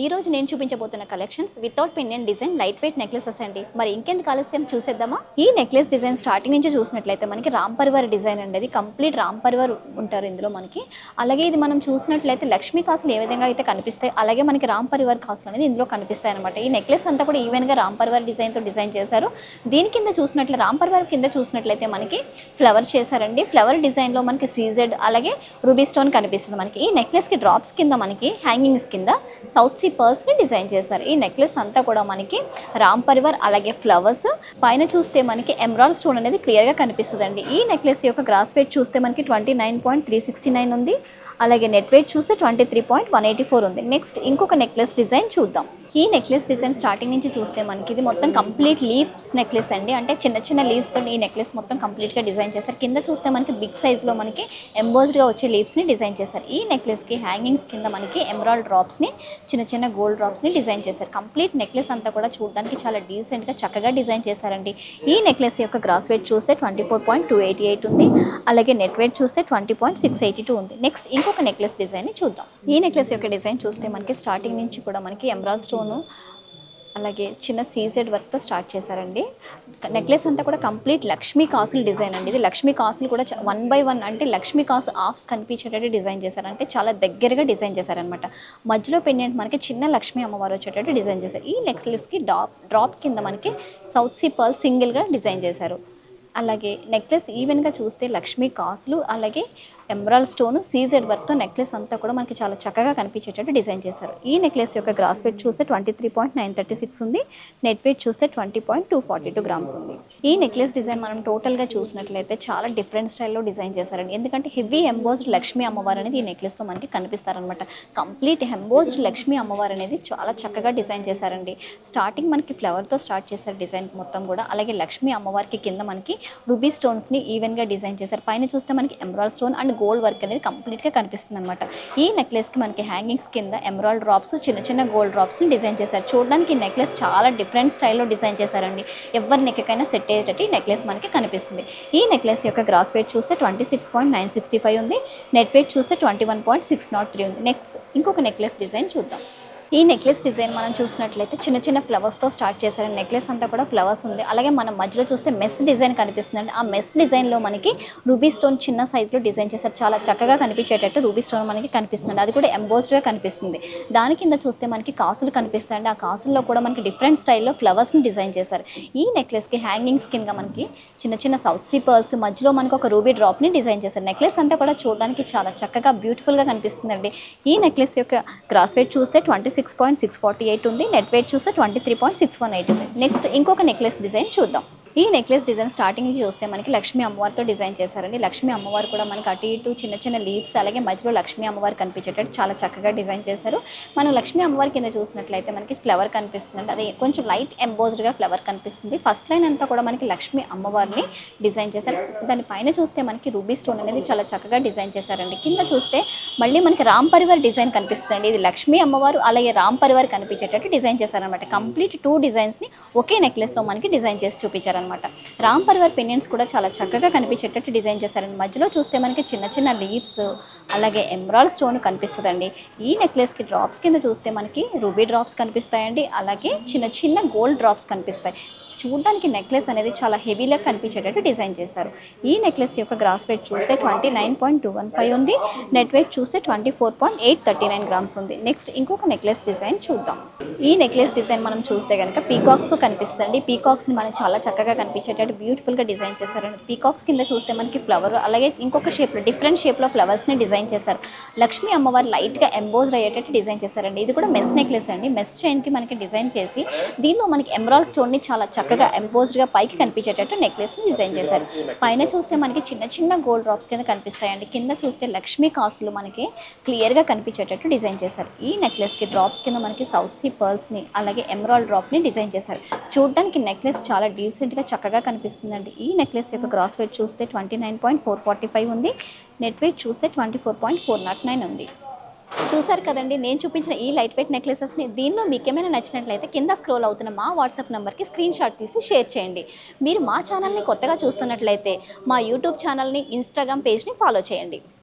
ఈ రోజు నేను చూపించబోతున్న collections without pin and design light weight necklaces అండి. మరి ఇంకెందుకు ఆలస్యం చూసేద్దామా. ఈ నెక్లెస్ డిజైన్ స్టార్టింగ్ నుంచి చూసినట్లయితే మనకి రామ్ పరివార్ డిజైన్ అండి. అది కంప్లీట్ రామ్ పరివార్ ఉంటారు ఇందులో మనకి. అలాగే ఇది మనం చూసినట్లయితే లక్ష్మీ కాసులు ఏ విధంగా అయితే కనిపిస్తాయి అలాగే మనకి రామ్ పరివార్ కాసులు అనేది ఇందులో కనిపిస్తాయి అనమాట. ఈ నెక్లెస్ అంతా కూడా ఈవెన్గా రామ్ పరివార్ డిజైన్తో డిజైన్ చేశారు. దీని కింద చూసినట్లయితే రామ్ పరివార్ కింద చూసినట్లయితే మనకి ఫ్లవర్ చేశారండి. ఫ్లవర్ డిజైన్లో మనకి సీజెడ్ అలాగే రూబీ స్టోన్ కనిపిస్తుంది మనకి. ఈ నెక్లెస్కి డ్రాప్స్ కింద మనకి హ్యాంగింగ్స్ కింద సౌత్ సీ పర్ల్స్ని డిజైన్ చేశారు. ఈ నెక్లెస్ అంతా కూడా మనకి రామ్ పరివార్ అలాగే ఫ్లవర్స్ పైన చూస్తే మనకి ఎమరాల్డ్ స్టోన్ అనేది క్లియర్గా కనిపిస్తుందండి. ఈ నెక్లెస్ యొక్క గ్రాస్ వెయిట్ చూస్తే మనకి 29.369 ఉంది. అలాగే నెట్ వెయిట్ చూస్తే 23.184 ఉంది. నెక్స్ట్ ఇంకొక నెక్లెస్ డిజైన్ చూద్దాం. ఈ నెక్లెస్ డిజైన్ స్టార్టింగ్ నుంచి చూస్తే మనకి ఇది మొత్తం కంప్లీట్ లీవ్స్ నెక్లెస్ అండి. అంటే చిన్న చిన్న లీవ్స్తో ఈ నెక్లెస్ మొత్తం కంప్లీట్గా డిజైన్ చేశారు. కింద చూస్తే మనకి బిగ్ సైజ్లో మనకి ఎంబోస్డ్గా వచ్చే లీవ్స్ని డిజైన్ చేశారు. ఈ నెక్లెస్కి హ్యాంగింగ్స్ కింద మనకి ఎమరాల్డ్ డ్రాప్స్ని చిన్న చిన్న గోల్డ్ డ్రాప్స్ని డిజైన్ చేశారు. కంప్లీట్ నెక్లెస్ అంతా కూడా చూడడానికి చాలా డీసెంట్గా చక్కగా డిజైన్ చేశారండి. ఈ నెక్లెస్ యొక్క గ్రాస్ వెయిట్ చూస్తే 24.288 ఉంది. అలాగే నెట్ వెయిట్ చూస్తే 20.682 ఉంది. నెక్స్ట్ ఇంకొక నెక్లెస్ డిజైన్ని చూద్దాం. ఈ నెక్లెస్ యొక్క డిజైన్ చూస్తే మనకి స్టార్టింగ్ నుంచి కూడా మనకి ఎమరాల్డ్ స్టోన్ అలాగే చిన్న సీజెడ్ వర్క్తో స్టార్ట్ చేశారండి. నెక్లెస్ అంతా కూడా కంప్లీట్ లక్ష్మీ కాసులు డిజైన్ అండి. ఇది లక్ష్మీ కాసులు కూడా 1 by 1 అంటే లక్ష్మీ కాసు ఆఫ్ కనిపించేటట్టు డిజైన్ చేశారు. అంటే చాలా దగ్గరగా డిజైన్ చేశారనమాట. మధ్యలో పెండెంట్ మనకి చిన్న లక్ష్మీ అమ్మవారు వచ్చేటట్టు డిజైన్ చేశారు. ఈ నెక్లెస్కి డ్రాప్ కింద మనకి సౌత్ సీ పర్ల్ సింగిల్గా డిజైన్ చేశారు. అలాగే నెక్లెస్ ఈవెన్గా చూస్తే లక్ష్మీ కాసులు అలాగే ఎమరాల్డ్ స్టోన్ సీజెడ్ వర్క్తో నెక్లెస్ అంతా కూడా మనకి చాలా చక్కగా కనిపించేటట్టు డిజైన్ చేశారు. ఈ నెక్లెస్ యొక్క గ్రాస్ వెయిట్ చూస్తే 23.936 ఉంది. నెట్ వెయిట్ చూస్తే 20.242 గ్రామ్స్ ఉంది. ఈ నెక్లెస్ డిజైన్ మనం టోటల్గా చూసినట్లయితే చాలా డిఫరెంట్ స్టైల్లో డిజైన్ చేశారండి. ఎందుకంటే హెవీ ఎంబోస్డ్ లక్ష్మీ అమ్మవారు అనేది ఈ నెక్లెస్లో మనకి కనిపిస్తారనమాట. కంప్లీట్ ఎంబోస్డ్ లక్ష్మీ అమ్మవారు అనేది చాలా చక్కగా డిజైన్ చేశారండి. స్టార్టింగ్ మనకి ఫ్లవర్తో స్టార్ట్ చేశారు డిజైన్ మొత్తం కూడా. అలాగే లక్ష్మీ అమ్మవారికి కింద మనకి రూబీ స్టోన్స్ని ఈవెన్గా డిజైన్ చేశారు. పైన చూస్తే మనకి emerald stone and gold work అనేది కంప్లీట్గా కనిపిస్తుంది అనమాట. ఈ నెక్లెస్కి మనకి హ్యాంగింగ్స్ కింద ఎమరాల్డ్ డ్రాప్స్ చిన్న చిన్న గోల్డ్ డ్రాప్స్ని డిజైన్ చేశారు. చూడడానికి ఈ నెక్లెస్ చాలా డిఫరెంట్ స్టైల్లో డిజైన్ చేశారండి. ఎవరి నెక్కైనా సెట్ అయ్యేటట్టు ఈ నెక్లెస్ మనకి కనిపిస్తుంది. ఈ నెక్లెస్ యొక్క గ్రాస్ వెయిట్ చూస్తే 26.965 ఉంది. నెట్ వెయిట్ చూస్తే 21.603 ఉంది. నెక్స్ట్ ఇంకొక నెక్లెస్ డిజైన్ చూద్దాం. ఈ నెక్లెస్ డిజైన్ మనం చూసినట్లయితే చిన్న చిన్న ఫ్లవర్స్తో స్టార్ట్ చేశారు. నెక్లెస్ అంతా కూడా ఫ్లవర్స్ ఉంది. అలాగే మనం మధ్యలో చూస్తే మెస్ డిజైన్ కనిపిస్తుందండి. ఆ మెస్ డిజైన్లో మనకి రూబీ స్టోన్ చిన్న సైజులో డిజైన్ చేశారు. చాలా చక్కగా కనిపించేటట్టు రూబీ స్టోన్ మనకి కనిపిస్తుంది. అది కూడా ఎంబోస్డ్గా కనిపిస్తుంది. దాని కింద చూస్తే మనకి కాసులు కనిపిస్తాయండి. ఆ కాసుల్లో కూడా మనకి డిఫరెంట్ స్టైల్లో ఫ్లవర్స్ని డిజైన్ చేశారు. ఈ నెక్లెస్కి హ్యాంగింగ్స్ కింద మనకి చిన్న చిన్న సౌత్ సీ పర్ల్స్ మధ్యలో మనకు ఒక రూబీ డ్రాప్ని డిజైన్ చేశారు. నెక్లెస్ అంతా కూడా చూడడానికి చాలా చక్కగా బ్యూటిఫుల్గా కనిపిస్తుందండి. ఈ నెక్లెస్ యొక్క గ్రాస్ వెయిట్ చూస్తే 26.648 ఉంది. నెట్ వెయిట్ చూస్తే 23.618 ఉంది. నెక్స్ట్ ఇంకొక నెక్లెస్ డిజైన్ చూద్దాం. ఈ నెక్లెస్ డిజైన్ స్టార్టింగ్ చూస్తే మనకి లక్ష్మీ అమ్మవారితో డిజైన్ చేశారండి. లక్ష్మీ అమ్మవారు కూడా మనకి అటు ఇటు చిన్న చిన్న లీవ్స్ అలాగే మధ్యలో లక్ష్మీ అమ్మవారు కనిపించేటట్టు చాలా చక్కగా డిజైన్ చేశారు. మనం లక్ష్మీ అమ్మవారి కింద చూసినట్లయితే మనకి ఫ్లవర్ కనిపిస్తుంది. అది కొంచెం లైట్ ఎంబోస్డ్గా ఫ్లవర్ కనిపిస్తుంది. ఫస్ట్ లైన్ అంతా కూడా మనకి లక్ష్మీ అమ్మవారిని డిజైన్ చేశారు. దానిపైన చూస్తే మనకి రూబీ స్టోన్ అనేది చాలా చక్కగా డిజైన్ చేశారండి. కింద చూస్తే మళ్ళీ మనకి రామ్ పరివార్ డిజైన్ కనిపిస్తుంది. ఇది లక్ష్మీ అమ్మవారు అలాగే రామ్ పరివార్ కనిపించేటట్టు డిజైన్ చేశారనమాట. కంప్లీట్ 2 డిజైన్స్ని ఒకే నెక్లెస్లో మనకి డిజైన్ చేసి చూపించారనమాట. రామ్ పరివార్ పెండెంట్స్ కూడా చాలా చక్కగా కనిపించేటట్టు డిజైన్ చేశారండి. మధ్యలో చూస్తే మనకి చిన్న చిన్న లీవ్స్ అలాగే ఎమరాల్డ్ స్టోన్ కనిపిస్తుందండి. ఈ నెక్లెస్కి డ్రాప్స్ కింద చూస్తే మనకి రూబీ డ్రాప్స్ కనిపిస్తాయండి. అలాగే చిన్న చిన్న గోల్డ్ డ్రాప్స్ కనిపిస్తాయి. చూడడానికి నెక్లెస్ అనేది చాలా హెవీగా కనిపించేటట్టు డిజైన్ చేశారు. ఈ నెక్లెస్ యొక్క గ్రాస్ వెయిట్ చూస్తే 29.215 ఉంది. నెట్ వెయిట్ చూస్తే 24.839 గ్రామ్స్ ఉంది. నెక్స్ట్ ఇంకొక నెక్లెస్ డిజైన్ చూద్దాం. ఈ నెక్లెస్ డిజైన్ మనం చూస్తే కనుక పీకాక్స్తో కనిపిస్తుంది. పీకాక్స్ని మనం చాలా చక్కగా కనిపించేటట్టు బ్యూటిఫుల్గా డిజైన్ చేశారండి. పీకాక్స్ కింద చూస్తే మనకి ఫ్లవర్ అలాగే ఇంకొక షేప్లో డిఫరెంట్ షేప్లో ఫ్లవర్స్ని డిజైన్ చేశారు. లక్ష్మీ అమ్మవారు లైట్గా ఎంబోస్డ్ అయ్యేటట్టు డిజైన్ చేశారండి. ఇది కూడా మెస్ నెక్లెస్ అండి. మెస్ చైన్కి మనకి డిజైన్ చేసి దీనిలో మనకి ఎమరాల్డ్ స్టోన్ని చాలా చక్కగా ఎంబోస్డ్గా పైకి కనిపించేటట్టు నెక్లెస్ని డిజైన్ చేశారు. పైన చూస్తే మనకి చిన్న చిన్న గోల్డ్ డ్రాప్స్ కింద కనిపిస్తాయండి. కింద చూస్తే లక్ష్మీ కాసులు మనకి క్లియర్గా కనిపించేటట్టు డిజైన్ చేశారు. ఈ నెక్లెస్కి డ్రాప్స్ కింద మనకి సౌత్ సీ పర్ల్స్ని అలాగే ఎమరాల్డ్ డ్రాప్ని డిజైన్ చేశారు. చూడడానికి నెక్లెస్ చాలా డీసెంట్గా చక్కగా కనిపిస్తుందండి. ఈ నెక్లెస్ యొక్క గ్రాస్ వెయిట్ చూస్తే 29.445 ఉంది. నెట్ వెయిట్ చూస్తే 24.409 ఉంది. చూసారు కదండి, నేను చూపించిన ఈ లైట్ వెయిట్ నెక్లెసెస్ని. దీనిలో మీకు ఏమైనా నచ్చినట్లయితే కింద స్క్రోల్ అవుతున్న మా వాట్సాప్ నెంబర్కి స్క్రీన్ షాట్ తీసి షేర్ చేయండి. మీరు మా ఛానల్ని కొత్తగా చూస్తున్నట్లయితే మా యూట్యూబ్ ఛానల్ని, ఇన్స్టాగ్రామ్ పేజ్ని ఫాలో చేయండి.